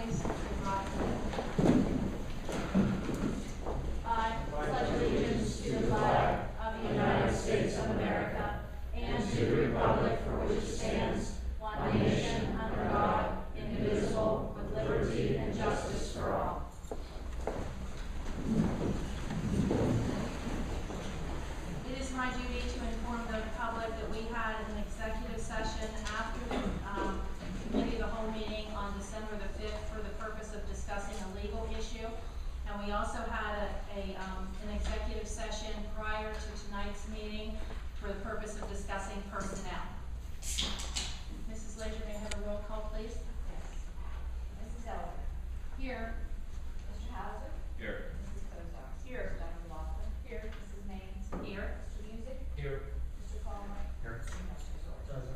please. I pledge allegiance to the flag of the United States of America and to the republic for which it stands, one nation under God, indivisible, with liberty and justice for all. It is my duty to inform the public that we had an executive session after the committee of the whole meeting on December the 5th for the purpose of discussing a legal issue. And we also had an executive session prior to tonight's meeting for the purpose of discussing personnel. Mrs. Leisure, may I have a roll call, please? Yes. Mrs. Elliott. Here. Mr. Hauser. Here. Mrs. Kozak. Here. Dr. Laughlin. Here. Mrs. Maines. Here. Mr. Music. Here. Mr. Palmer. Here. And Mr. Sword.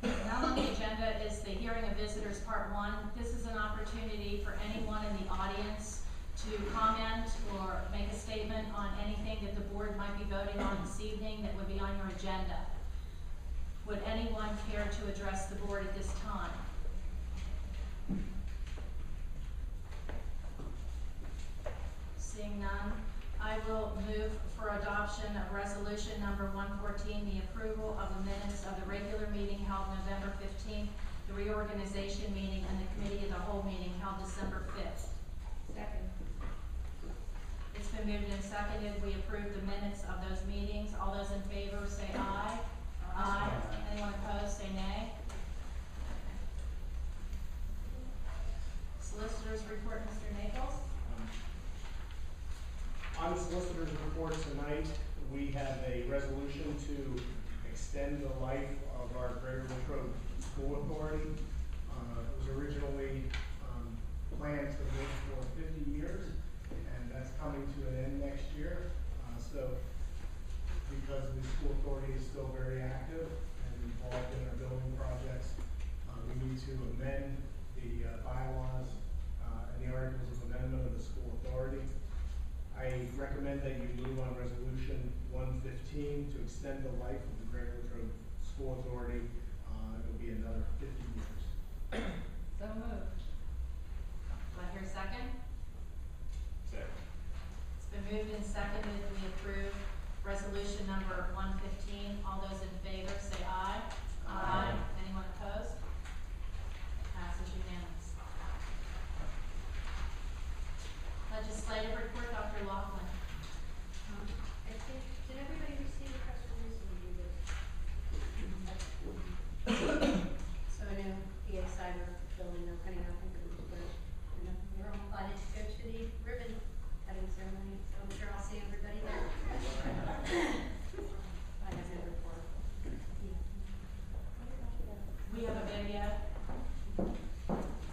Now on the agenda is the hearing of visitors, part 1. This is an opportunity for anyone in the audience to comment or make a statement on anything that the board might be voting on this evening that would be on your agenda. Would anyone care to address the board at this time? Seeing none, I will move for adoption of resolution number 114, the approval of the minutes of the regular meeting held November 15th, the reorganization meeting, and the committee of the whole meeting held December 5th. Second. It's been moved and seconded. We approve the minutes of those meetings. All those in favor say aye. Aye. Anyone opposed say nay. Solicitors report, Mr. Naples. On the solicitor's report tonight, we have a resolution to extend the life of our Greater Latrobe School Authority. It was originally planned to live for 50 years, and that's coming to an end next year. So because the school authority is still very active and involved in our building projects, we need to amend the bylaws and the articles of amendment of the school authority. I recommend that you move on resolution 115 to extend the life of the Greater Latrobe School Authority. It will be another 50 years. So moved. Do I hear a second? Second. It's been moved and seconded. We approve resolution number 115. All those in favor say aye. Aye. Anyone opposed? Passes unanimous. Legislative report, Dr. Laughlin. I think, did everybody receive the press release or did you So I know PA Cyber building, they're putting up and they're all invited to go to the ribbon cutting ceremony, so I'm sure I'll see everybody there. I have no report. We have a video.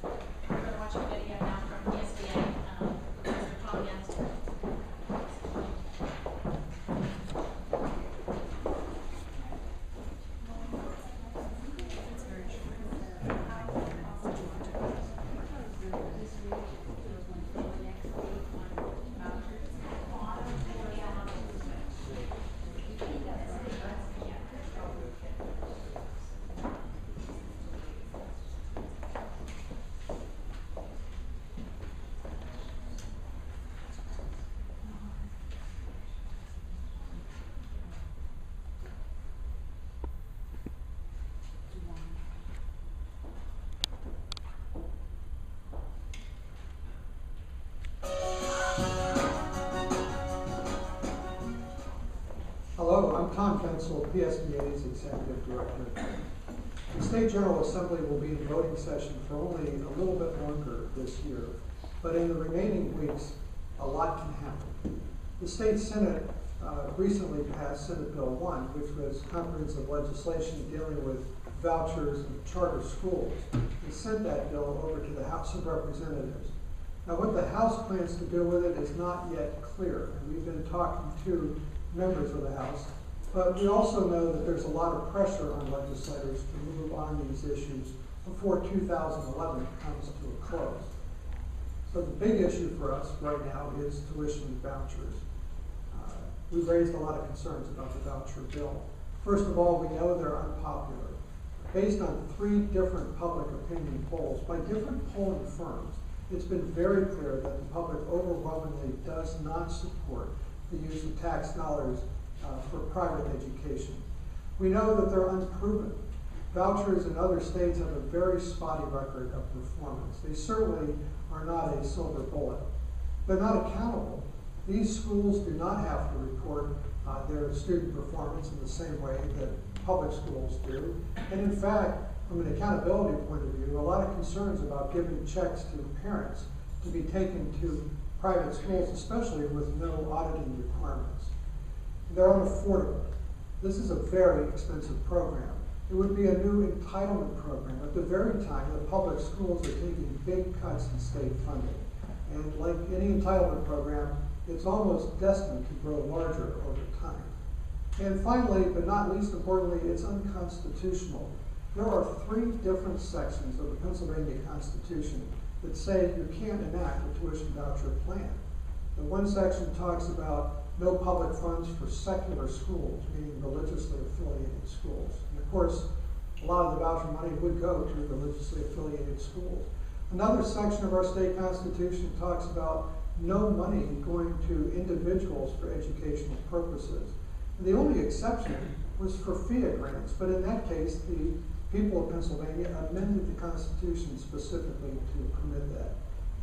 We're going to watch a video now from ESBA. Mr. Tom Yancey. Hello, I'm Tom Fensel, PSBA's Executive Director. The State General Assembly will be in voting session for only a little bit longer this year, but in the remaining weeks, a lot can happen. The State Senate recently passed Senate Bill 1, which was comprehensive legislation dealing with vouchers and charter schools. They sent that bill over to the House of Representatives. Now, what the House plans to do with it is not yet clear. We've been talking to members of the House, but we also know that there's a lot of pressure on legislators to move on these issues before 2011 comes to a close. So the big issue for us right now is tuition vouchers. We've raised a lot of concerns about the voucher bill. First of all, we know they're unpopular. based on 3 different public opinion polls by different polling firms, it's been very clear that the public overwhelmingly does not support the use of tax dollars for private education. We know that they're unproven. Vouchers in other states have a very spotty record of performance. They certainly are not a silver bullet. They're not accountable. These schools do not have to report their student performance in the same way that public schools do. And in fact, from an accountability point of view, a lot of concerns about giving checks to parents to be taken to private schools, especially with no auditing requirements. They're unaffordable. This is a very expensive program. It would be a new entitlement program at the very time the public schools are taking big cuts in state funding. And like any entitlement program, it's almost destined to grow larger over time. And finally, but not least importantly, it's unconstitutional. There are 3 different sections of the Pennsylvania Constitution that say you can't enact a tuition voucher plan. The one section talks about no public funds for secular schools, meaning religiously affiliated schools. And of course, a lot of the voucher money would go to religiously affiliated schools. Another section of our state constitution talks about no money going to individuals for educational purposes. And the only exception was for FIA grants, but in that case, the people of Pennsylvania amended the Constitution specifically to permit that.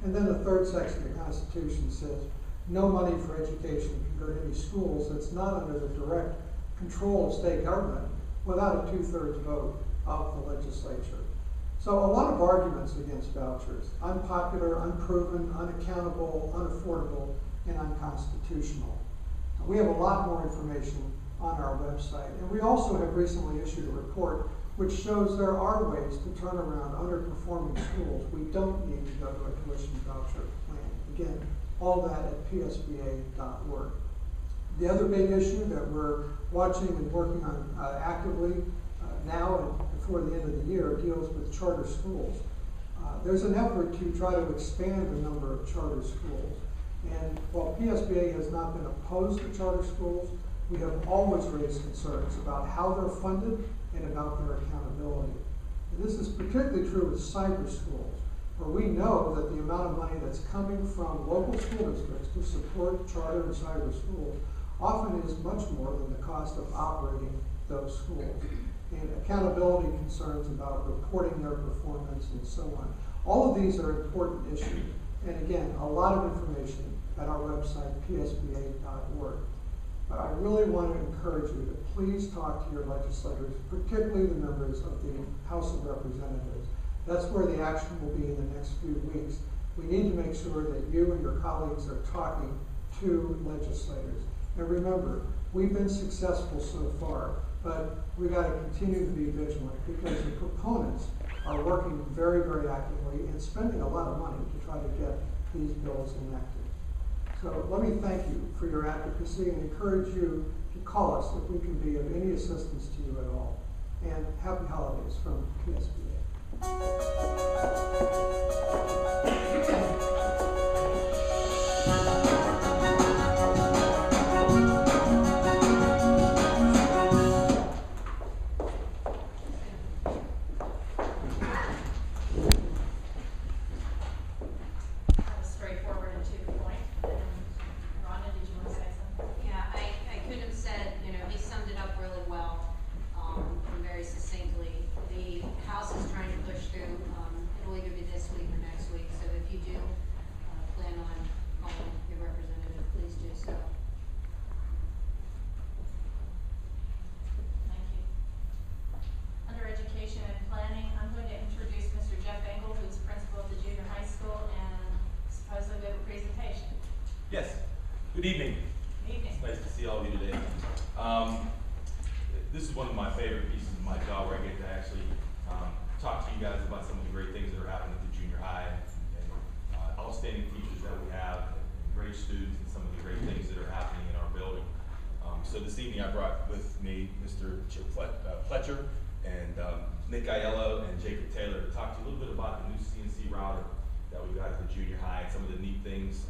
And then the third section of the Constitution says no money for education can go to any schools that's not under the direct control of state government without a 2/3 vote of the legislature. So a lot of arguments against vouchers: unpopular, unproven, unaccountable, unaffordable, and unconstitutional. We have a lot more information on our website, and we also have recently issued a report which shows there are ways to turn around underperforming schools. We don't need to go to a tuition voucher plan. Again, all that at psba.org. The other big issue that we're watching and working on actively now and before the end of the year deals with charter schools. There's an effort to try to expand the number of charter schools. And while PSBA has not been opposed to charter schools, we have always raised concerns about how they're funded and about their accountability. And this is particularly true with cyber schools, where we know that the amount of money that's coming from local school districts to support charter and cyber schools often is much more than the cost of operating those schools. And accountability concerns about reporting their performance and so on. All of these are important issues. And again, a lot of information at our website, psba.org. But I really want to encourage you to please talk to your legislators, particularly the members of the House of Representatives. That's where the action will be in the next few weeks. We need to make sure that you and your colleagues are talking to legislators. And remember, we've been successful so far, but we've got to continue to be vigilant because the proponents are working very, very actively and spending a lot of money to try to get these bills enacted. So let me thank you for your advocacy and encourage you to call us if we can be of any assistance to you at all. And happy holidays from PSBA. Good evening. Good evening. It's nice to see all of you today. This is one of my favorite pieces of my job where I get to actually talk to you guys about some of the great things that are happening at the junior high and outstanding teachers that we have, and great students, and some of the great things that are happening in our building. So this evening I brought with me Mr. Chip Fletcher and Nick Aiello and Jacob Taylor to talk to you a little bit about the new CNC router that we've got at the junior high and some of the neat things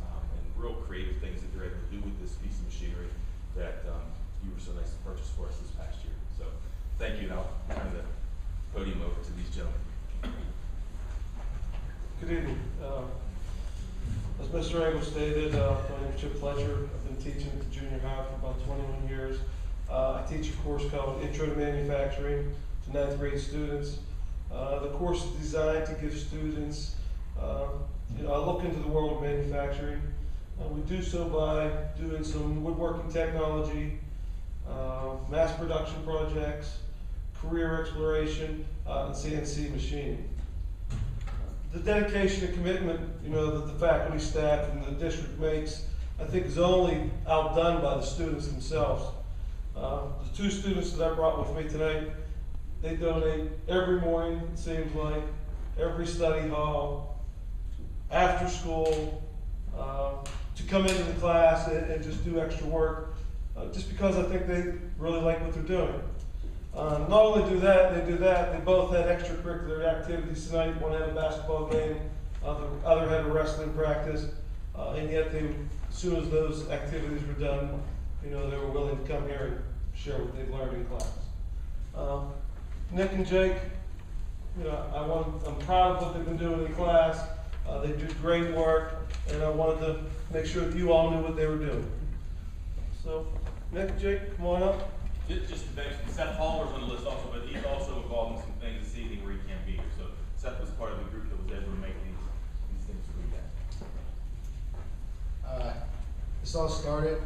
real creative things that they're able to do with this piece of machinery that you were so nice to purchase for us this past year. So thank you, and I'll turn the podium Good evening. As Mr. Engel stated, my name is Chip Fletcher. I've been teaching at the junior high for about 21 years. I teach a course called Intro to Manufacturing to 9th grade students. The course is designed to give students, a look into the world of manufacturing. We do so by doing some woodworking technology, mass production projects, career exploration, and CNC machining. The dedication and commitment, that the faculty, staff, and the district makes, I think, is only outdone by the students themselves. The 2 students that I brought with me tonight, they donate every morning, it seems like, every study hall, after school, to come into the class and just do extra work, just because I think they really like what they're doing. Not only do that, they both had extracurricular activities tonight. One had a basketball game, the other had a wrestling practice, and yet as soon as those activities were done, they were willing to come here and share what they've learned in class. Nick and Jake, I'm proud of what they've been doing in class. They do great work, and I wanted to make sure that you all knew what they were doing. So, Nick, Jake, come on up. Just to mention, Seth Palmer's on the list also, but he's also involved in some things this evening where he can't be here. So Seth was part of the group that was able to make these things for you guys. This all started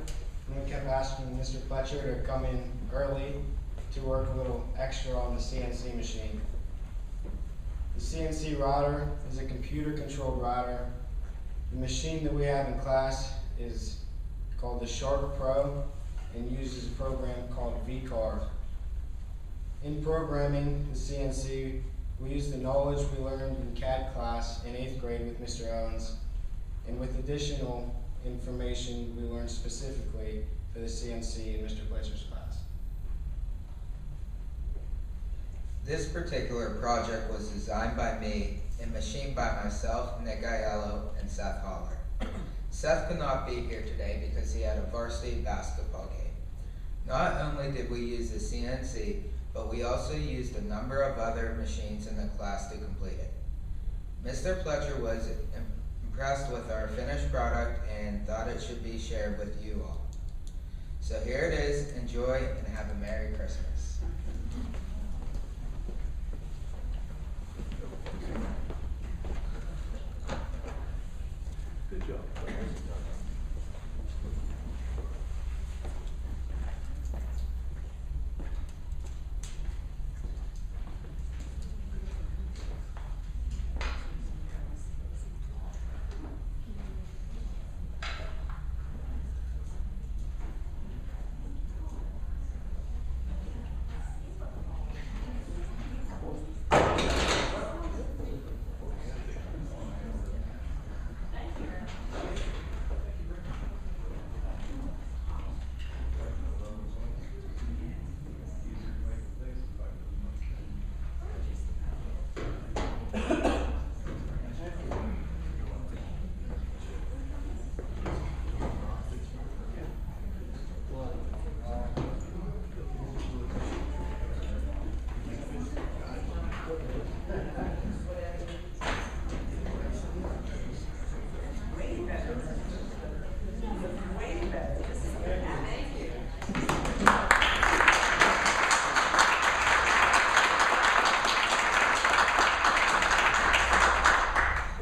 when we kept asking Mr. Fletcher to come in early to work a little extra on the CNC machine. The CNC router is a computer-controlled router. The machine that we have in class is called the Shark Pro and uses a program called VCAR. In programming the CNC, we use the knowledge we learned in CAD class in 8th grade with Mr. Owens, and with additional information we learned specifically for the CNC in Mr. Fletcher's class. This particular project was designed by me and machined by myself, Nick Aiello, and Seth Holler. Seth could not be here today because he had a varsity basketball game. Not only did we use the CNC, but we also used a number of other machines in the class to complete it. Mr. Fletcher was impressed with our finished product and thought it should be shared with you all. So here it is, enjoy and have a Merry Christmas. Good job.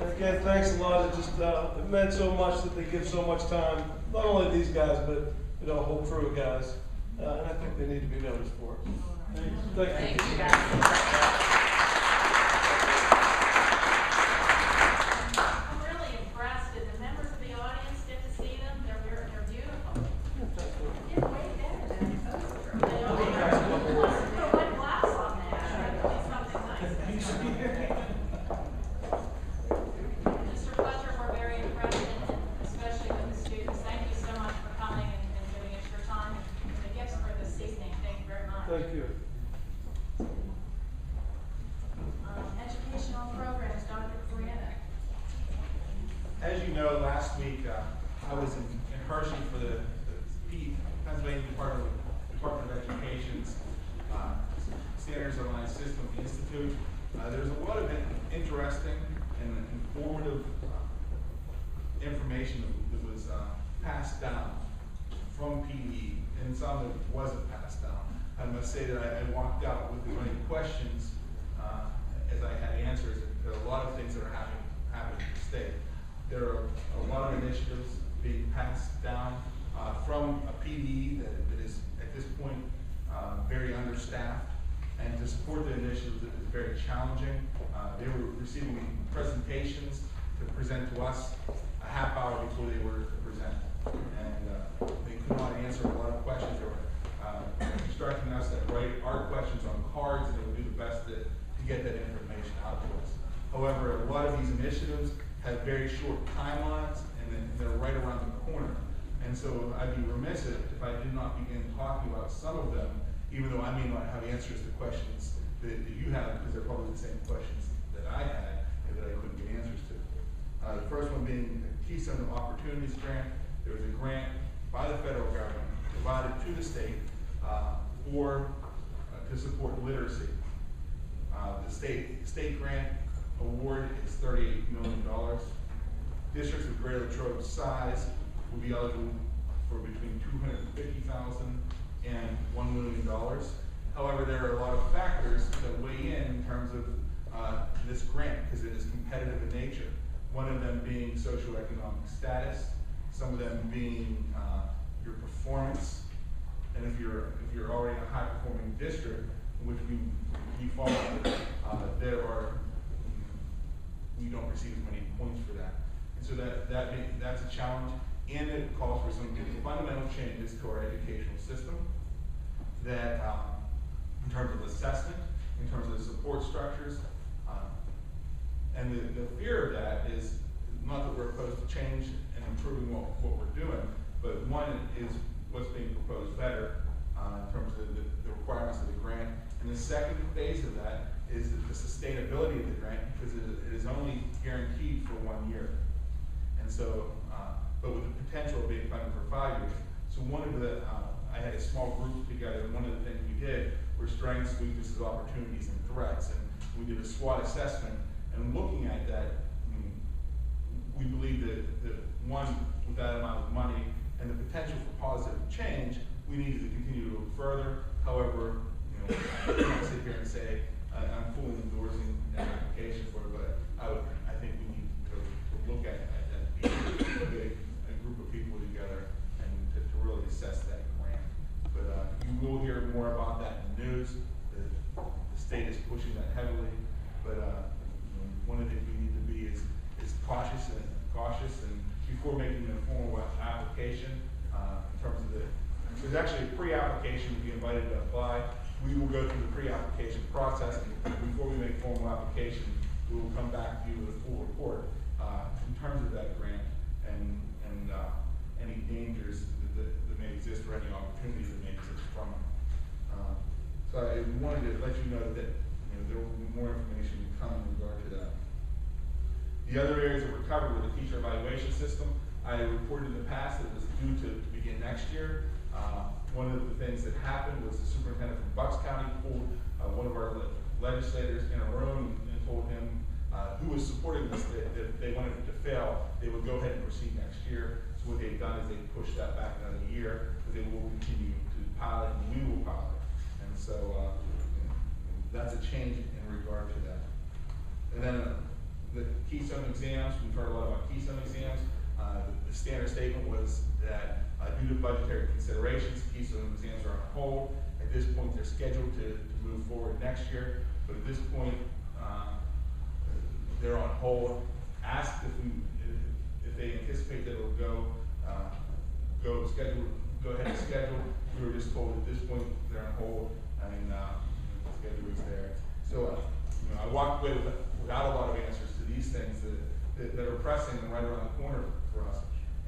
Again, thanks a lot. It meant so much that they give so much time, not only these guys, but a whole crew of guys. And I think they need to be noticed for it. Thank you. I'm really impressed. Did the members of the audience get to see them? They're beautiful. They're way better than the poster. They are. Put white glass on that. It's something nice. Mr. Fletcher, we're very impressed, and especially with the students. Thank you so much for coming and giving us your time and the gifts for this evening. Thank you very much. Thank you. Educational programs, Dr. Brianna. As you know, last week I was in Hershey for the Pennsylvania Department of Education's Standards Online System Institute. There's a lot of interesting and informative information that was passed down from PD, and some that wasn't passed down. I must say that I walked out with as many questions as I had answers. There are a lot of things that are happening in the state. There are a lot of initiatives being passed down from a PD that is at this point very understaffed, and to support the initiatives is very challenging. They were receiving presentations to present to us a half hour before they were to present, and they could not answer a lot of questions. They were instructing us to write our questions on cards, and they would do the best to get that information out to us. However, a lot of these initiatives have very short timelines, and they're right around the corner. And so I'd be remiss if I did not begin talking about some of them, even though I may not have answers to questions that you have, because they're probably the same questions that I had and that I couldn't get answers to. The first one being the Keystone Opportunities Grant. There was a grant by the federal government provided to the state to support literacy. The state grant award is $38 million. Districts of Greater Latrobe size will be eligible for between $250,000 and $1 million. However, there are a lot of factors that weigh in terms of this grant, because it is competitive in nature. One of them being socioeconomic status, some of them being your performance, and if you're already in a high-performing district, which we fall under, we don't receive as many points for that, and so that's a challenge. And it calls for some fundamental changes to our educational system that, in terms of assessment, in terms of the support structures, and the fear of that is not that we're opposed to change and improving what we're doing, but one is what's being proposed better in terms of the requirements of the grant. And the second phase of that is the sustainability of the grant, because it is only guaranteed for 1 year. And so, but with the potential of being funded for 5 years. So one of the, I had a small group together, and one of the things we did were strengths, weaknesses, opportunities, and threats. And we did a SWOT assessment, and looking at that, we believe that one, with that amount of money and the potential for positive change, we needed to continue to look further. However, I can't sit here and say I'm fully endorsing an application for it, but I think we need to look at that, a group of people together, and to really assess that grant. But you will hear more about that in the news. The state is pushing that heavily, but one of the things we need to be is cautious, and before making an informal application, in terms of there's actually a pre-application to be invited to apply. We will go through the pre-application process, and before we make formal application, we will come back to you with a full report in terms of that grant and any dangers that may exist or any opportunities that may exist from it. So I wanted to let you know that there will be more information to come in regard to that. The other areas that were covered were the teacher evaluation system. I reported in the past that it was due to begin next year. One of the things that happened was the superintendent from Bucks County pulled one of our legislators in a room and told him, who was supporting this, that if they wanted it to fail, they would go ahead and proceed next year. So what they've done is they've pushed that back another year, because they will continue to pilot, and we will pilot. And so that's a change in regard to that. And then the Keystone exams, we've heard a lot about Keystone exams. The standard statement was that due to budgetary considerations, Keystone exams are on hold. At this point, they're scheduled to move forward next year, but at this point, they're on hold. Asked if they anticipate that it'll go ahead and schedule. We were just told at this point they're on hold, and the schedule is there. So I walked away without a lot of answers to these things that are pressing and right around the corner for us.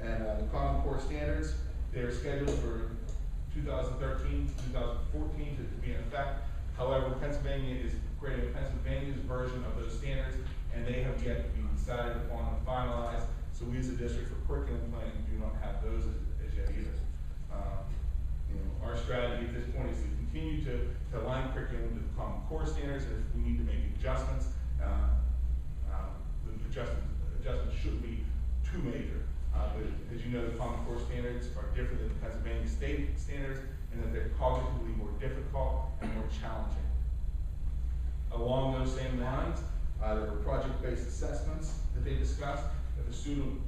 And the Common Core standards, they're scheduled for 2013, 2014 to be in effect. However, Pennsylvania is creating Pennsylvania's version of those standards, and they have yet to be decided upon and finalized. So we as a district for curriculum planning do not have those as yet either. Our strategy at this point is to continue to align curriculum to the Common Core standards, and if we need to make adjustments, the adjustments shouldn't be too major. But as you know, the Common Core standards are different than the Pennsylvania state standards, and that they're cognitively more difficult and more challenging. Along those same lines, there were project-based assessments that they discussed. If a student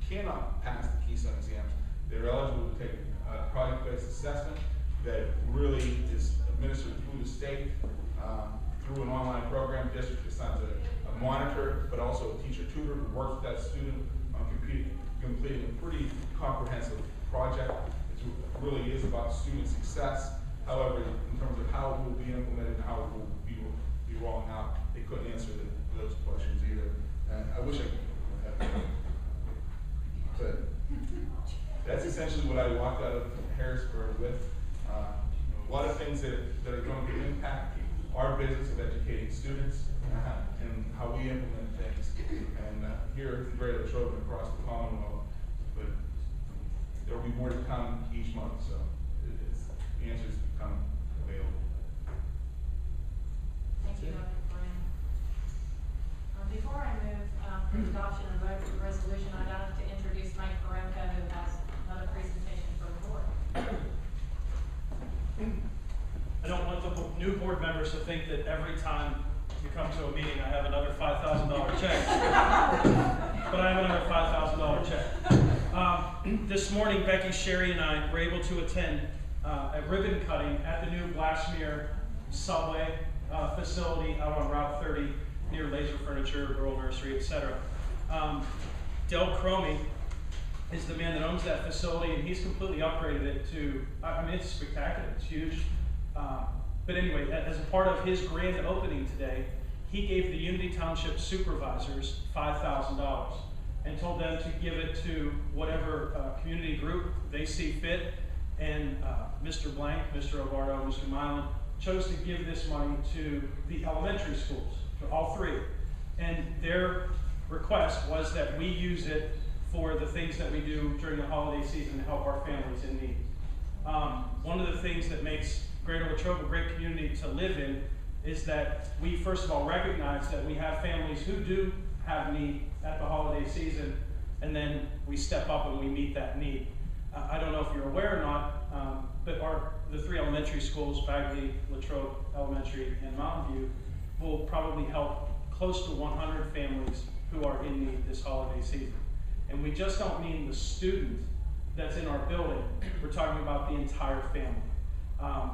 cannot pass the Keystone exams, they're eligible to take a project-based assessment that really is administered through the state, through an online program. District assigns a monitor, but also a teacher tutor who works with that student on completing a pretty comprehensive project. It really is about student success. However, in terms of how it will be implemented and how it will be rolling out, they couldn't answer those questions either. And I wish I could have. But that's essentially what I walked out of Harrisburg with. A lot of things that are going to impact our business of educating students and how we implement things. And here in Greater Latrobe and across the Commonwealth, but there will be more to come each month, so the answers become available. Thank you, Dr. Bryan. Before I move for adoption and vote for the resolution, I'd like to introduce Mike Paremka, who has another presentation for the board. I don't want the new board members to think that every time you come to a meeting, I have another $5,000 check. But I have another $5,000 check. This morning, Becky, Sherry, and I were able to attend a ribbon cutting at the new Glassmere subway facility out on Route 30 near Laser Furniture, Rural Nursery, etc. Del Cromie is the man that owns that facility, and he's completely upgraded it to, I mean, it's spectacular, it's huge. But anyway, as a part of his grand opening today, he gave the Unity Township supervisors $5,000 and told them to give it to whatever community group they see fit. And Mr. Blank, Mr. Ovardo, Mr. Milan chose to give this money to the elementary schools, to all three. And their request was that we use it for the things that we do during the holiday season to help our families in need. One of the things that makes Greater Latrobe a great community to live in is that we first of all recognize that we have families who do have need at the holiday season, and then we step up and we meet that need. I don't know if you're aware or not, but the three elementary schools, Bagley, Latrobe Elementary, and Mountain View, will probably help close to 100 families who are in need this holiday season. And we just don't mean the student that's in our building, we're talking about the entire family.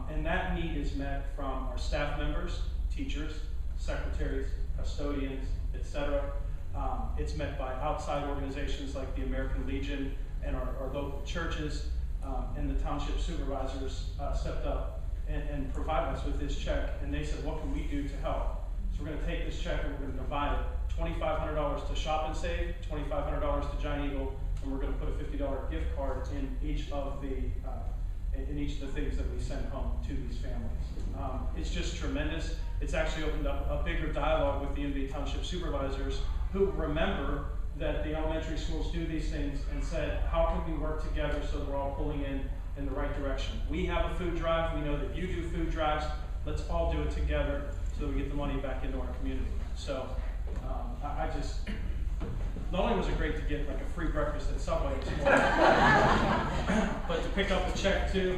And that need is met from our staff members, teachers, secretaries, custodians, etc. It's met by outside organizations like the American Legion and our local churches, and the township supervisors stepped up and provided us with this check, and they said, what can we do to help? So we're going to take this check and we're going to divide it, $2,500 to Shop and Save, $2,500 to Giant Eagle, and we're going to put a $50 gift card in each of the things that we send home to these families. It's just tremendous. It's actually opened up a bigger dialogue with the Unity Township supervisors who remember that the elementary schools do these things and said, how can we work together so that we're all pulling in the right direction? We have a food drive. We know that you do food drives. Let's all do it together so that we get the money back into our community. So I just, not only was it great to get like a free breakfast at Subway this morning, but to pick up the check too,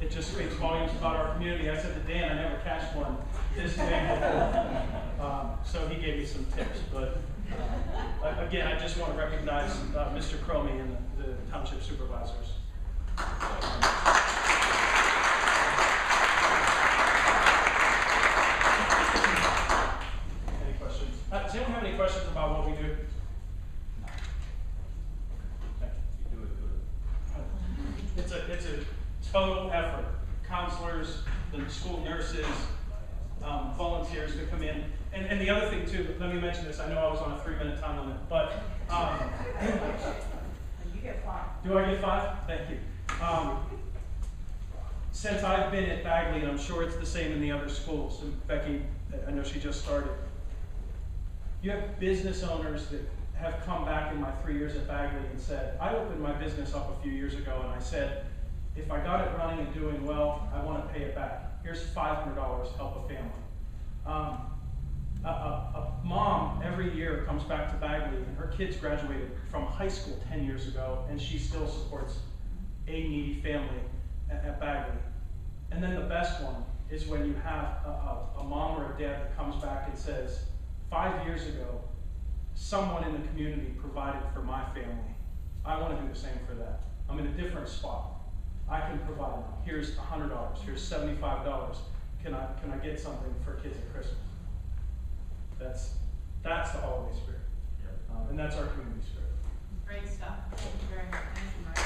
it just speaks volumes about our community. I said to Dan, I never cashed one this big before. So he gave me some tips. But again, I just want to recognize Mr. Cromie and the township supervisors. Any questions? Does anyone have any questions about what we do? It's a total effort. Counselors, the school nurses, volunteers to come in. And the other thing too, let me mention this, I know I was on a 3-minute time limit, but You get 5. do I get 5? Thank you. Since I've been at Bagley, and I'm sure it's the same in the other schools, and Becky, I know she just started, you have business owners that have come back in my 3 years at Bagley and said, I opened my business up a few years ago and I said, if I got it running and doing well, I want to pay it back. Here's $500, help a family. A mom every year comes back to Bagley, and her kids graduated from high school 10 years ago, and she still supports a needy family at Bagley. And then the best one is when you have a mom or a dad that comes back and says, 5 years ago, someone in the community provided for my family. I want to do the same for that. I'm in a different spot. I can provide now. Here's $100, here's $75. Can I get something for kids at Christmas? That's the holiday spirit. And that's our community spirit. Great stuff. Thank you very much. Thank you, Mark.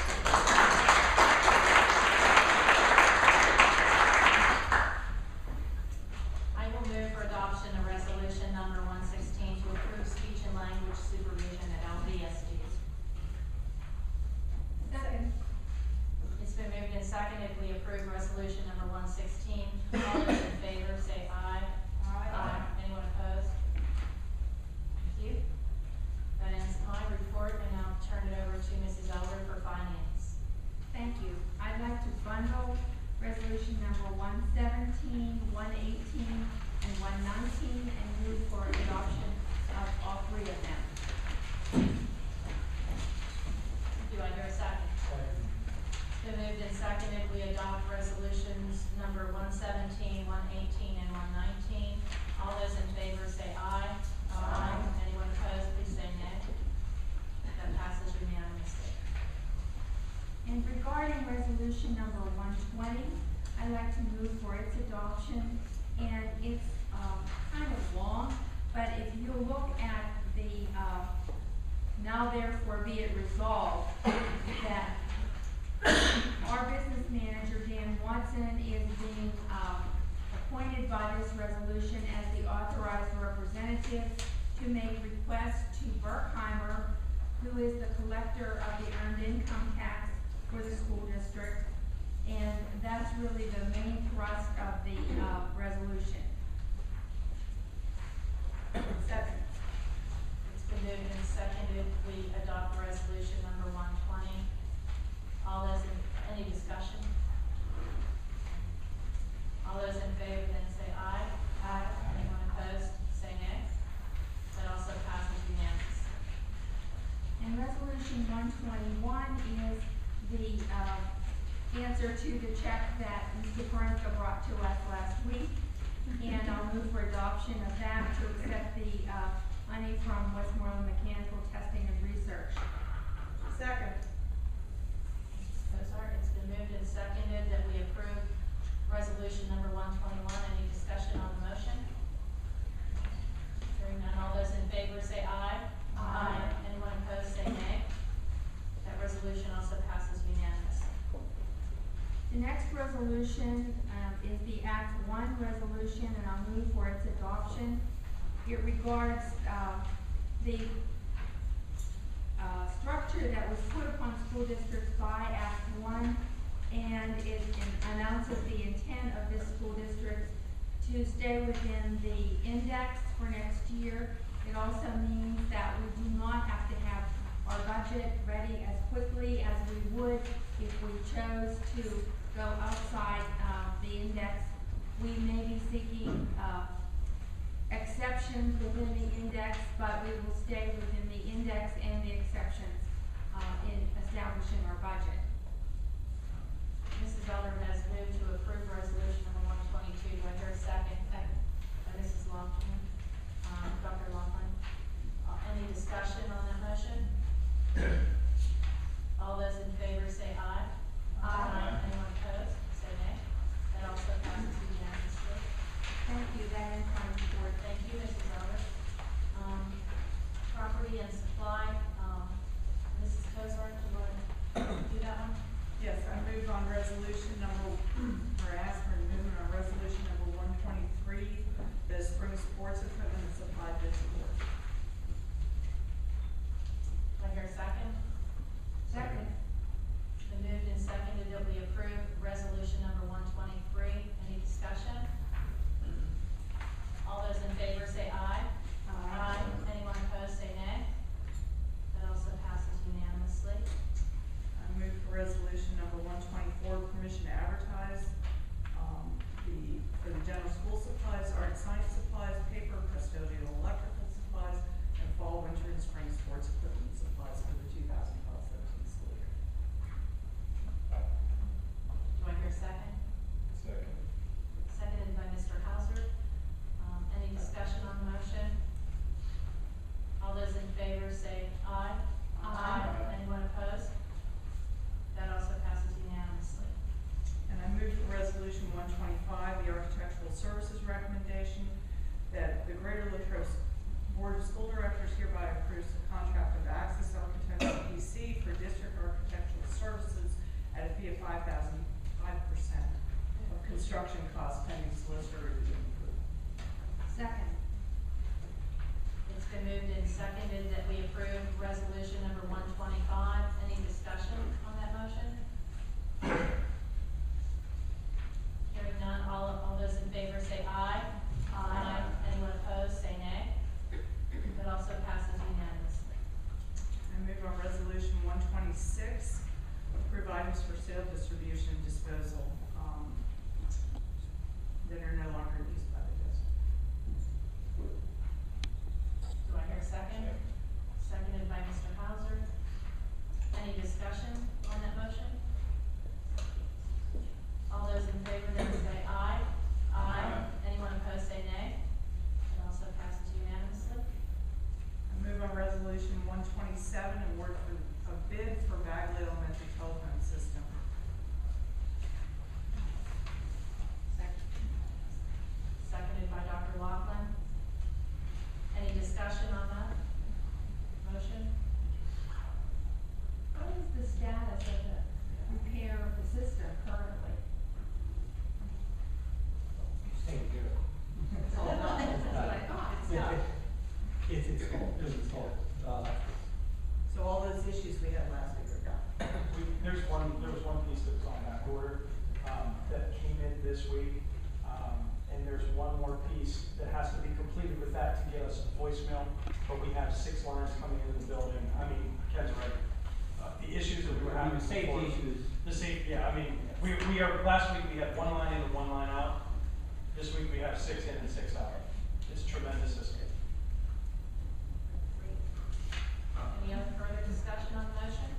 I will move for adoption of resolution number 116 to approve speech and language supervision at LDSDs. Second. It's been moved and seconded. We approve resolution number 116. All those in favor say aye. Aye. Anyone opposed? Thank you. That ends my report, and I'll turn it over to Mrs. Elder for finance. Thank you. I'd like to bundle resolution number 117, 118, and 119 and move for adoption of all three of them. Do I hear a second? It's been moved and seconded. We adopt resolutions number 117, 118, and 119. All those in favor say aye. Aye. Anyone opposed, please say nay. That passes unanimously. And regarding resolution number 120, I'd like to move for its adoption. And it's kind of long, but if you look at the now therefore be it resolved that our business manager, Dan Watson, is being appointed by this resolution as the authorized representative to make requests to Berkheimer, who is the collector of the earned income tax for the school district. And that's really the main thrust of the resolution. Second. It's been moved and seconded. We adopt resolution number 120. All those any discussion? All those in favor then say aye. Aye. Anyone opposed, say nay. That also passes unanimously. And resolution 121 is the answer to the check that Mr. Parenka brought to us last week. And I'll move for adoption of that to accept the money from Westmoreland Mechanical Testing and Research. Second. It's been moved and seconded that we approve resolution number 121. Any discussion on the motion? Hearing none, all those in favor say aye. Aye. Anyone opposed, say nay. That resolution also passes unanimously. The next resolution is the Act 1 resolution, and I'll move for its adoption. It regards the structure that was put upon school districts by Act 1, and it announces the intent of this school district to stay within the index for next year. It also means that we do not have to have our budget ready as quickly as we would if we chose to go outside the index. We may be seeking exceptions within the index, but we will stay within the index and the exceptions in establishing our budget. Mrs. Elder has moved to approve resolution number 122. Do I hear a second? Mrs. Laughlin, Dr. Laughlin. Any discussion on that motion? All those in favor say aye. Aye. Anyone opposed, say nay. That also passes unanimously. Thank you. That ends my report. Thank you, Mrs. Elder. Property and supply, Mrs. Cozart, do you want to do that one? Yes, I move on resolution number, or ask for movement on resolution number 123, the spring sports equipment and supply bid award. Do I hear a second? Second. It's been moved and seconded that we approve resolution number 123. Any discussion? All those in favor say aye. Aye. Anyone opposed, say nay. That also passes unanimously. I move for resolution number 124, permission to advertise, for the general school supplies the Greater Latrobe Board of School Directors hereby approves the contract of Access Architecture PC for district architectural services at a fee of 5% of construction costs pending solicitor review and approval. Second. It's been moved and seconded that we approve resolution number 125. Any discussion on that motion? Hearing none, all those in favor say aye. Aye. Anyone opposed, say nay. That also passes unanimously. I move on resolution 126, approve items for sale, distribution, and disposal, that are no longer used by the district. Do I hear a second? Seconded by Mr. Hauser. Any discussion on that motion? All those in favor then say aye. Aye. Anyone opposed say nay. It also passes unanimously. I move on resolution 127, award for a bid for Bagley Elementary telephone system. Seconded by Dr. Laughlin. Any discussion on that motion? What is the status of the repair of the system currently? It's all done. That's what I thought. It's installed. So all those issues we had last week are done. There was one piece that was on back order, that came in this week. And there's one more piece that has to be completed with that to get us a voicemail, but we have 6 lines coming into the building. I mean, Ken's right. The issues that we were having. Safety issues. The safety, yeah, I mean, we are, last week we had 1 line in and 1 line out. This week we have 6 in and 6 out. It's tremendous escape. Any other further discussion on the motion?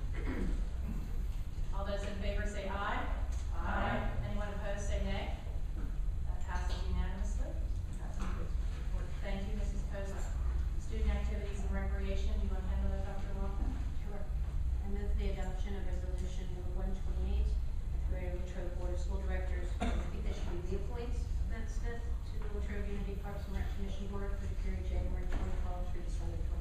All those in favor say aye. Aye. Anyone opposed say nay. That passes unanimously. Thank you, Mrs. Poser. Student activities and recreation, do you want to handle that, Dr. Walker? Sure. I move the adoption of resolution number 128, the Greater Latrobe Board of School Directors. I think they should be reappoints, Matt Smith, to the Latrobe Unity Parks and Rec Commission Board for the period January 2012 through December 2014.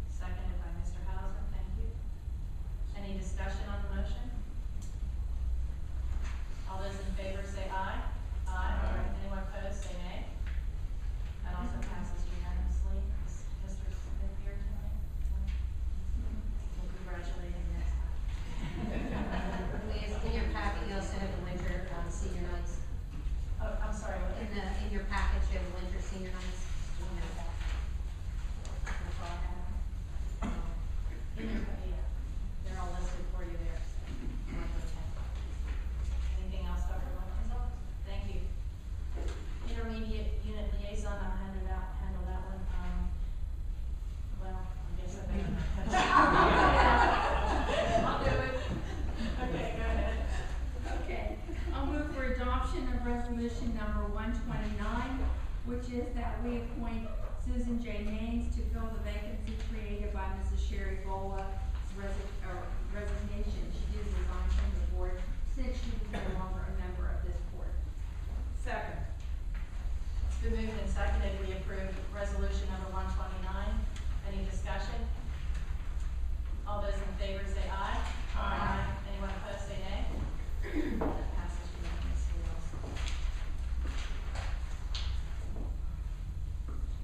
Seconded by Mr. Hauser, thank you. Any discussion on the motion? All those in favor say aye. Aye. Anyone opposed, say nay. That also passes unanimously. Is Mr. Smith here tonight? We'll congratulate him next time. In your packet, you also have the winter senior nights. Oh, I'm sorry, what? In your package, you have the winter senior nights. That's all I have. In your, yeah, they're all listed for you there. Anything else, Dr. Wilkinson? Thank you. Intermediate unit liaison, I'll handle that one. Well, I guess I better. I'll do it. Okay, go ahead. Okay, I'll move for adoption of resolution number 129, which is that we appoint Susan J. Maines to fill the vacancy created by Mrs. Sherry Bola's resignation. She did resign from the board since she was no longer a member of this board. Second. It's been moved and seconded, we approve resolution number 129. Any discussion? All those in favor say aye. Aye. Anyone opposed say nay. That passes unanimously also.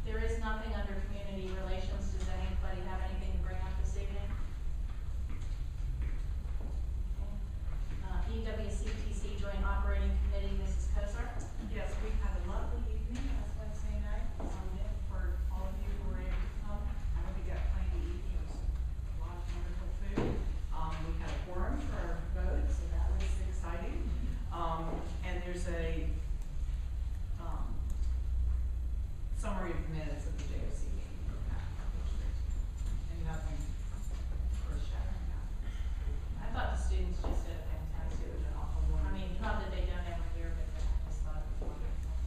There is nothing under community relations. Does anybody have anything to bring up this evening? Okay. EWCTC Joint Operating Committee, Mrs. Kozar. Yes, we had a lovely evening last Wednesday night. For all of you who were able to come, I hope you got plenty to eat. It was a lot of wonderful food. We had a quorum for our vote, so that was exciting. And there's a summary of minutes of the JOC meeting. And nothing earth-shattering happened. I thought the students just did a fantastic job. I mean, not that they don't every year, but I just thought it was wonderful.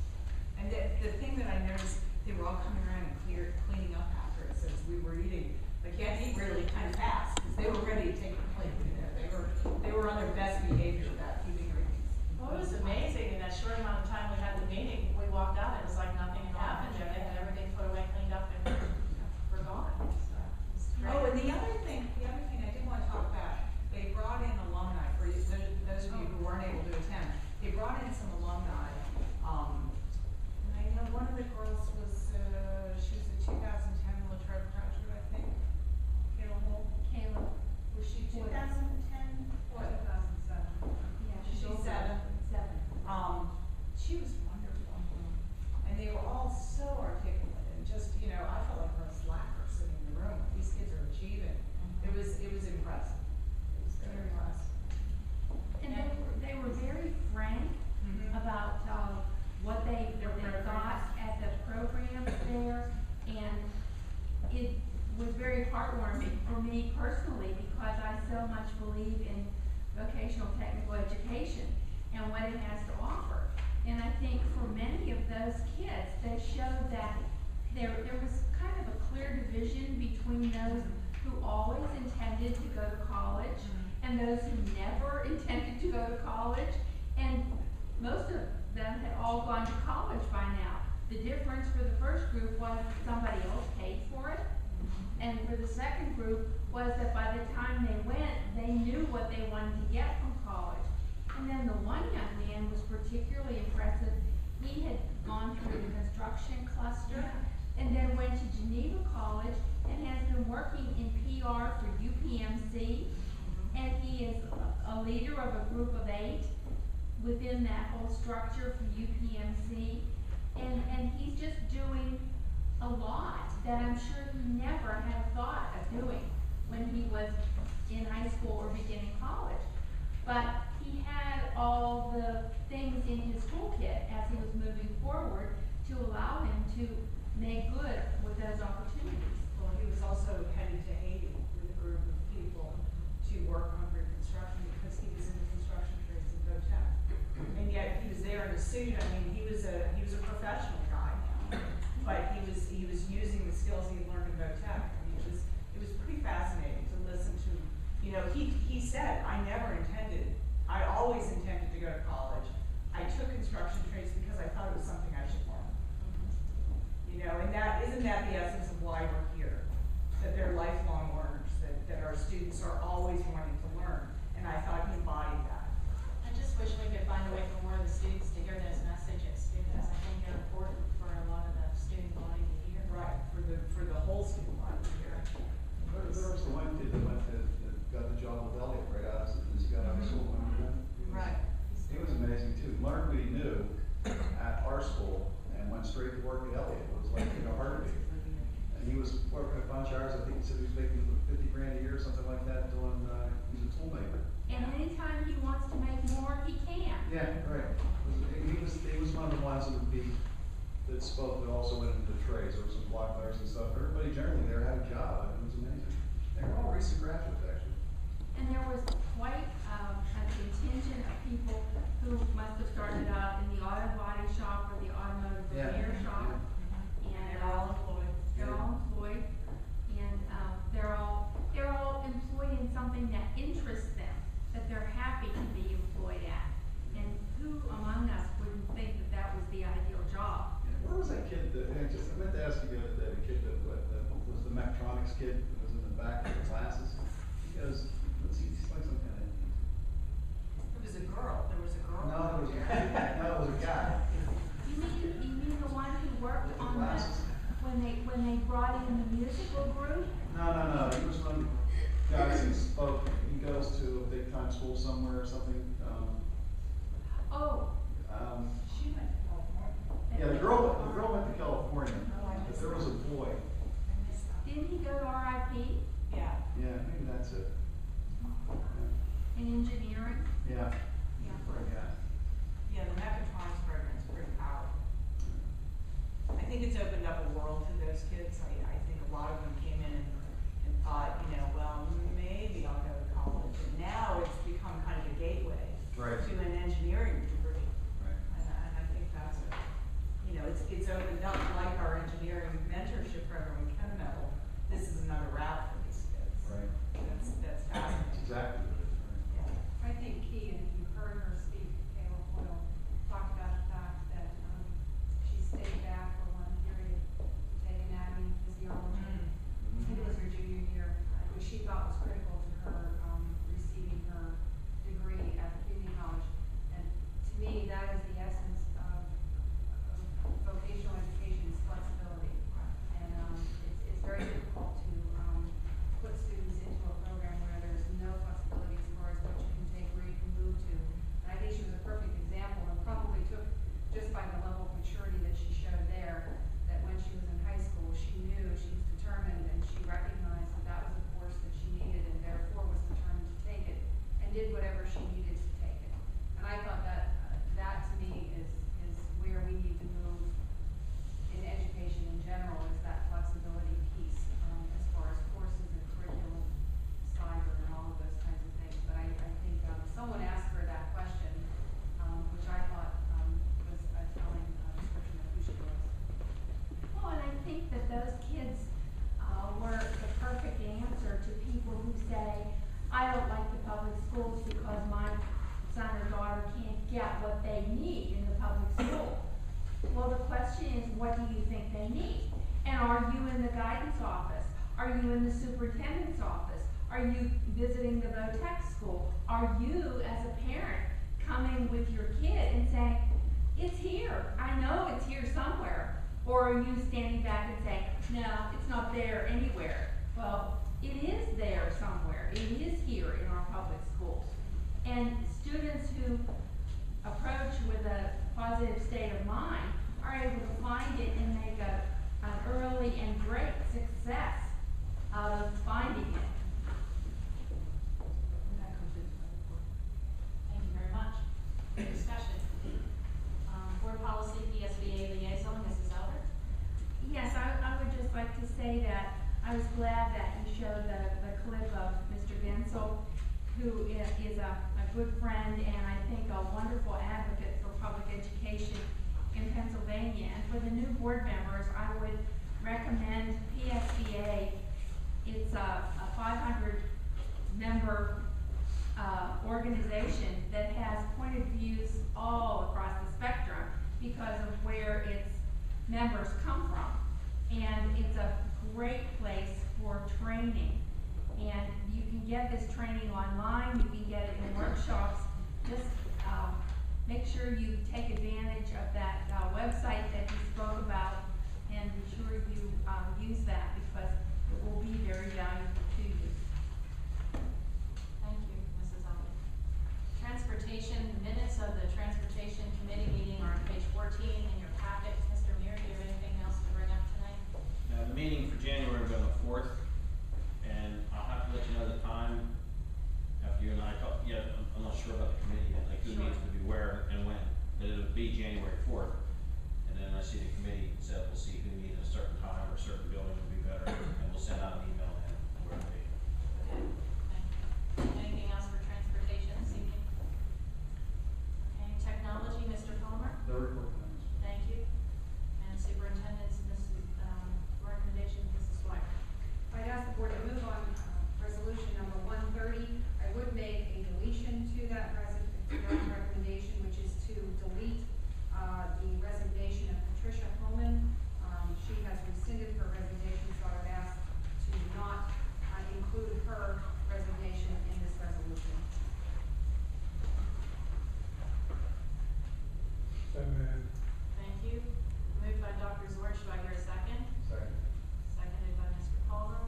And the thing that I noticed, they were all coming around and cleaning up after us as we were eating. Like, you had to eat really kind of fast, because they were ready to take the plate, you know, they were on their best behavior about keeping everything. Well, it was amazing in that short amount of time And I think for many of those kids, they showed that there was kind of a clear division between those who always intended to go to college and those who never intended to go to college. And most of them had all gone to college by now. The difference for the first group was that somebody else paid for it. And for the second group was that by the time they went, they knew what they wanted to get from college. And then the one young man was particularly impressive. He had gone through the construction cluster and then went to Geneva College and has been working in PR for UPMC. And he is a leader of a group of 8 within that whole structure for UPMC. And he's just doing a lot that I'm sure he never had thought of doing when he was in high school or beginning college. But he had all the things in his toolkit as he was moving forward to allow him to make good with those opportunities. Well, he was also headed to Haiti with a group of people to work on reconstruction because he was in the construction trades in VOTEC. And yet he was there in a suit. I mean, he was a professional guy now, but he was using the skills he had learned in VOTEC. I mean, it was pretty fascinating to listen to. You know, he said, I always intended to go to college. I took construction trades because I thought it was something I should learn. You know, and isn't that the essence of why we're here? That they're lifelong learners, that our students are always wanting to learn. And I thought he embodied that. I just wish we could find a way for more of the students to hear those messages, because I think they're important for a lot of the student body to hear. Right, for the whole student body to hear. There was the one kid that that got the job with Elliott right out as he got out of school. Right. He was amazing too. Learned what he knew at our school and went straight to work at Elliott. It was like in a heartbeat. And he was working a bunch of hours. I think he said he was making 50 grand a year, something like that, doing, he's a tool maker. And anytime he wants to make more, he can. Yeah, right. He was one of the ones that spoke, that also went into the trades. There were some block letters and stuff. Everybody generally there had a job. It was amazing. They were all recent graduates, actually. And there was quite a contingent of people who must have started out in the auto body shop or the automotive repair shop. And They're all employed. They're all employed, and they're all employed in something that interests them, that they're happy to be employed at. And who among us wouldn't think that that was the ideal job? Where was that kid that, I meant to ask you the other day, the kid that was the Mechatronics kid who was in the back of the classes? He goes, he's like some kind of. It was a girl. There was a girl. No, it was a guy. You mean the one who worked on the, when they brought in the musical group? No. He was one of the guys who spoke. He goes to a big time school somewhere or something. She went to California. Yeah, the girl went to California, but there was a boy. I missed that. Didn't he go to RIP Yeah. Yeah, maybe that's it. in engineering? Yeah. Yeah. Poor guy. Yeah, the mechatronics program is pretty powerful. I think it's opened up a world to those kids. I think a lot of them came in and thought, well, maybe I'll go to college. And now it's become kind of a gateway. Right. guidance office? Are you in the superintendent's office? Are you visiting the VOTEC school? Are you, as a parent, coming with your kid and saying, it's here, I know it's here somewhere? Or are you standing back and saying, no, it's not there anywhere? Well, it is there somewhere. It is here in our public schools. And students who approach with a positive state of mind are able to find it and make an early and great success out of finding it. And that concludes my report. Thank you very much. Discussion. Board policy, PSBA liaison, Mrs. Albert. Yes, I would just like to say that I was glad that you showed the clip of Mr. Gensel, who is a good friend and I think a wonderful advocate for public education in Pennsylvania. And for the new board members, I would recommend PSBA. It's a 500-member organization that has point of views all across the spectrum because of where its members come from. And it's a great place for training. And you can get this training online, you can get it in workshops. Just make sure you take advantage of that website that you spoke about, and be sure you use that because it will be very valuable to you. Thank you, Mrs. Albert. Transportation, minutes of the Transportation Committee meeting are on page 14 in your packet. Mr. Muir, do you have anything else to bring up tonight? Now, the meeting for January will be on the 4th, and I'll have to let you know the time after you and I talk. Yeah, I'm not sure about the committee yet, like who Sure. needs to be where and when, but it'll be January 4th. And then I see the committee said, we'll see who needs a certain time or a certain building would be better, and we'll send out an email and where it'll be. Okay, thank you. Anything else for transportation this evening? Okay, technology, Mr. Palmer? No report, thanks. Thank you. And superintendent's, recommendation, Mrs. White. I'd ask the board to move on resolution number 130. I would make a deletion to that recommendation, which is to delete the resignation of Patricia Holman. She has rescinded her resignation, so I would ask to not include her resignation in this resolution. Thank you. Moved by Dr. Zorch, do I hear a second? Second. Seconded by Mr. Palmer.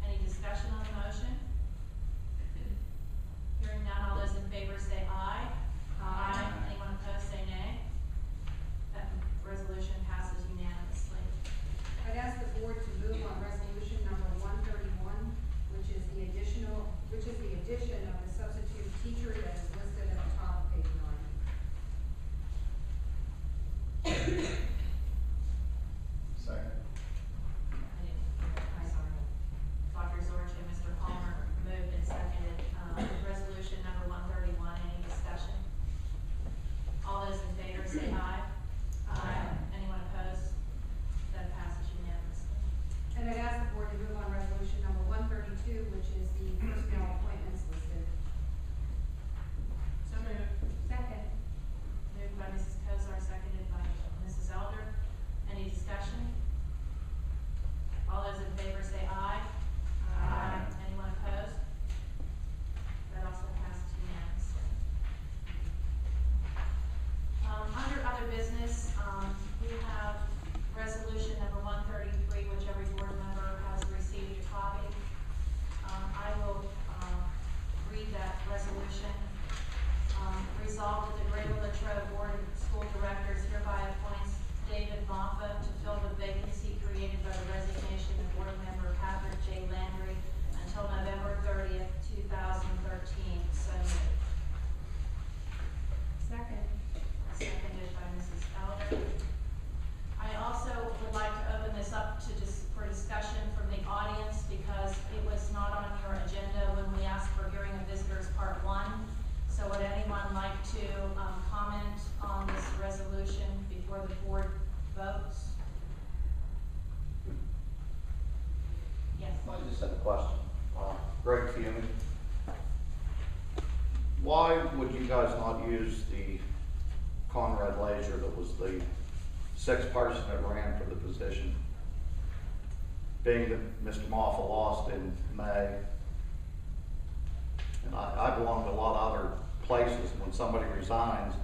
Any discussion on the motion? Hearing none, all those in favor say aye. Aye. Anyone opposed, say nay. That resolution passes unanimously. I'd ask the board to move on resolution number 131, which is the addition of the substitute teacher that is listed at the top of page 9. Second. I'm sorry. Dr. Zorch and Mr. Palmer moved and seconded, resolution number 131. Any discussion? All those in favor say aye. Aye. Anyone opposed? That passes unanimously. And I'd ask the board to move on resolution number 132, which is the personnel appointments listed. So moved. Second. Moved by Mrs. Kozar, seconded by Mrs. Elder. Any discussion? All those in favor say aye. Aye. Anyone opposed? That also passes unanimously. Under other business, we have resolution number 133, which every board member has received a copy. I will read that resolution. Resolved that the Greater Latrobe Board of School Directors hereby appoints David Moffa to fill the vacancy created by the resignation of board member Patrick J. Landry until November 30th, 2013. So moved. Second. Seconded by Mrs. Elder. I also would like to open this up to for discussion from the audience because it was not on your agenda when we asked for hearing of visitors part 1. So would anyone like to comment on this resolution before the board votes? Yes. I just have a question. Greg Fuming. Why would you guys not use the Conrad Laser that was the 6th person that ran for the position? being that Mr. Moffa lost in May, and I belong to a lot of other places, when somebody resigns,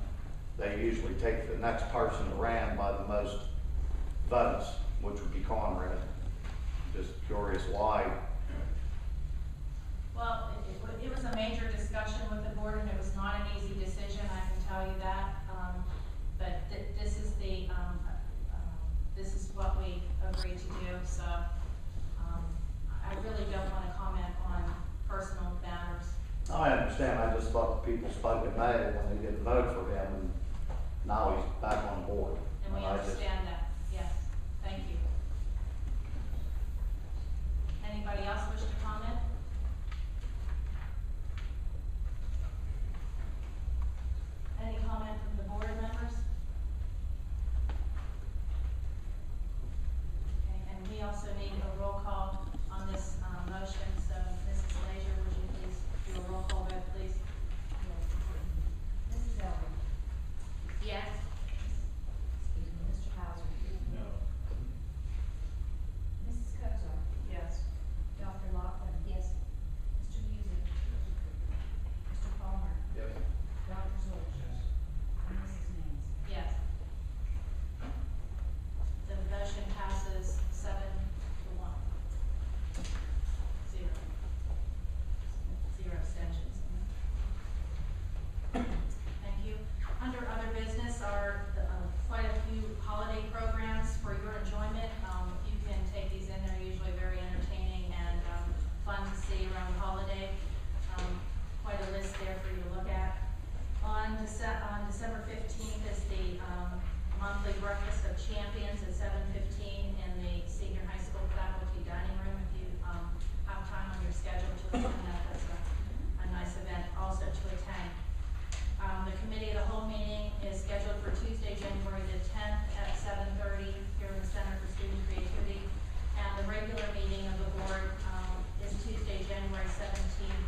they usually take the next person that ran by the most votes, which would be Conrad. Just curious why. Well, it was a major discussion with the board, and it was not an easy decision, I can tell you that. But this is the, this is what we agreed to do, so, I really don't wanna comment on personal matters. I understand, I just thought the people spoke in May when they didn't vote for him, and now he's back on board. And we I just- understand that, yes, thank you. Anybody else wish to comment? Any comment from the board members? Okay, and we also need a roll call on this, motion, so Mrs. Leisure, would you please do a roll call vote, please? Mrs. Elder? Yes. Excuse me, Mr. Hauser? No. Mrs. Cozart? Yes. Dr. Lockwood? Yes. Mr. Music? Mr. Palmer? Yes. Dr. Zorch? And Mrs. Mays? Yes. The motion passes 7-1. 0 abstentions. Thank you. Under other business are quite a few holiday programs for your enjoyment. You can take these in, they're usually very entertaining and fun to see around the holiday. Quite a list there for you to look at. On December 15th is the monthly Breakfast of Champions at 7:15 in the senior high school faculty dining room. If you have time on your schedule to attend that, that's a nice event also to attend. The committee of the whole meeting is scheduled for Tuesday, January the 10th at 7:30 here in the Center for Student Creativity. And the regular meeting of the board is Tuesday, January 17th,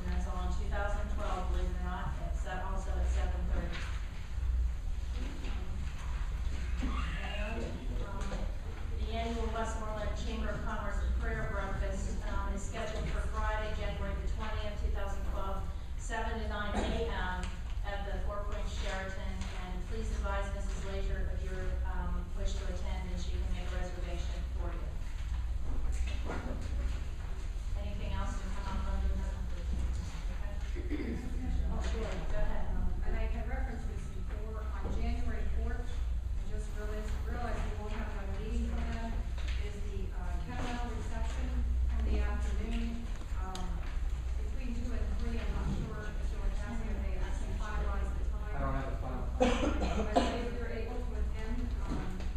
and that's all in 2012, believe it or not. It's also at 7:30. And the annual Westmoreland Chamber of Commerce Prayer Breakfast is scheduled for Friday, January the 20th, 2012, 7 to 9 a.m. at the Four Points Sheraton. And please advise Mrs. Leisure if you wish to attend, and she can make a reservation for you. Anything else to come up under the? Okay. Oh, sure, go ahead. And I had referenced this before, on January 4th, I just realized we won't have another meeting for that, is the kettlebell reception in the afternoon. Between 2 and 3, I'm not sure if Mr. Wachowski, if they actually finalized the time. I don't have a final. But if you're able to attend,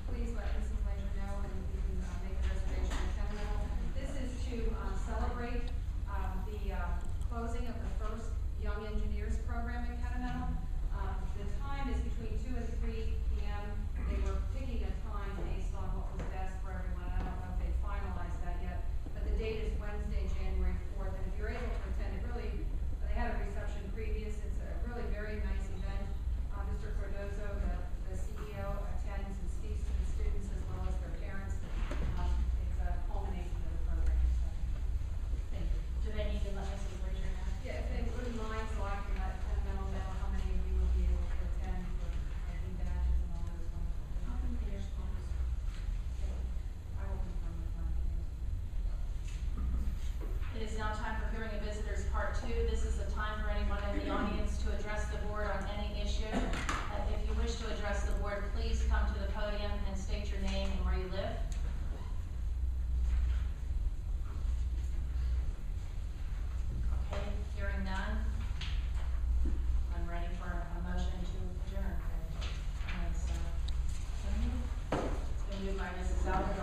please let Mrs. Leisure know, and you can make a reservation at Kettlebell. This is to celebrate the closing of the first Young Engineers program at Kettlebell. The time is between 2 and 3 p.m. They were picking a time based on what was best for everyone. I don't know if they finalized that yet, but the date is Wednesday, January 4th. And if you're able to attend, they had a reception previous. It's a really very nice event. Mr. Cardozo, the CEO, attends and speaks to the students as well as their parents. It's a culmination of the program. So, thank you. Do they need to let Mrs. Leisure know? Yeah, if they wouldn't mind, so I can let them know how many of you would be able to attend for the badges and all those wonderful How things. come there's always? I will confirm with my It is now time for hearing of visitors part 2. This is the time for anyone in the audience to address the board on any issue. If you wish to address the board, please come to the podium and state your name and where you live. Okay, hearing none. I'm ready for a motion to adjourn. It's been moved by Mrs. Albert,